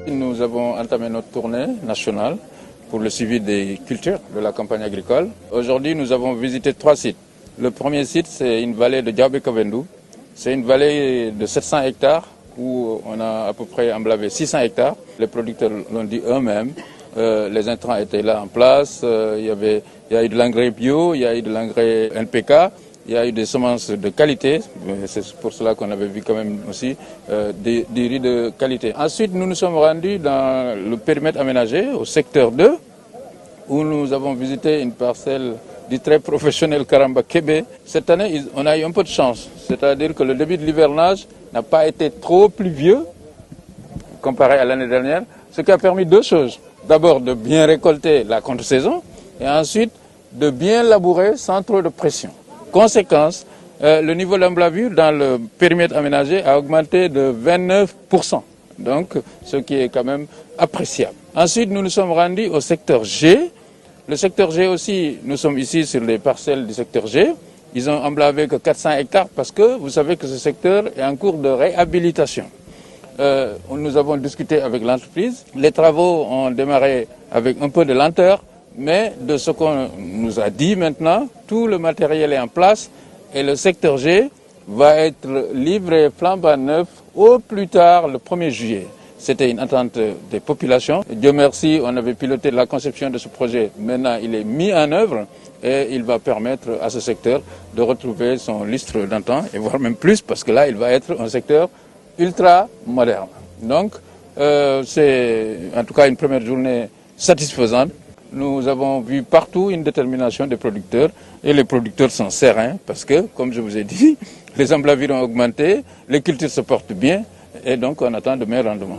Nous avons entamé notre tournée nationale pour le suivi des cultures de la campagne agricole. Aujourd'hui, nous avons visité 3 sites. Le premier site, c'est une vallée de Diaobé-Kabendou. C'est une vallée de 700 hectares où on a à peu près emblavé 600 hectares. Les producteurs l'ont dit eux-mêmes. Les intrants étaient là en place. Il y a eu de l'engrais bio, il y a eu de l'engrais NPK. Il y a eu des semences de qualité, c'est pour cela qu'on avait vu quand même aussi des riz de qualité. Ensuite, nous nous sommes rendus dans le périmètre aménagé, au secteur 2, où nous avons visité une parcelle du très professionnel Karamba Kébé. Cette année, on a eu un peu de chance, c'est-à-dire que le début de l'hivernage n'a pas été trop pluvieux comparé à l'année dernière, ce qui a permis 2 choses. D'abord, de bien récolter la contre-saison et ensuite, de bien labourer sans trop de pression. Conséquence, le niveau d'emblavure dans le périmètre aménagé a augmenté de 29%, donc ce qui est quand même appréciable. Ensuite, nous nous sommes rendus au secteur G. Le secteur G aussi, nous sommes ici sur les parcelles du secteur G. Ils ont emblavé que 400 hectares parce que vous savez que ce secteur est en cours de réhabilitation. Nous avons discuté avec l'entreprise. Les travaux ont démarré avec un peu de lenteur. Mais de ce qu'on nous a dit maintenant, tout le matériel est en place et le secteur G va être livré flambant neuf au plus tard le 1er juillet. C'était une attente des populations. Dieu merci, on avait piloté la conception de ce projet. Maintenant, il est mis en œuvre et il va permettre à ce secteur de retrouver son lustre d'antan et voire même plus parce que là, il va être un secteur ultra moderne. Donc, c'est en tout cas une première journée satisfaisante. Nous avons vu partout une détermination des producteurs et les producteurs sont sereins parce que, comme je vous ai dit, les emblavures ont augmenté, les cultures se portent bien et donc on attend de meilleurs rendements.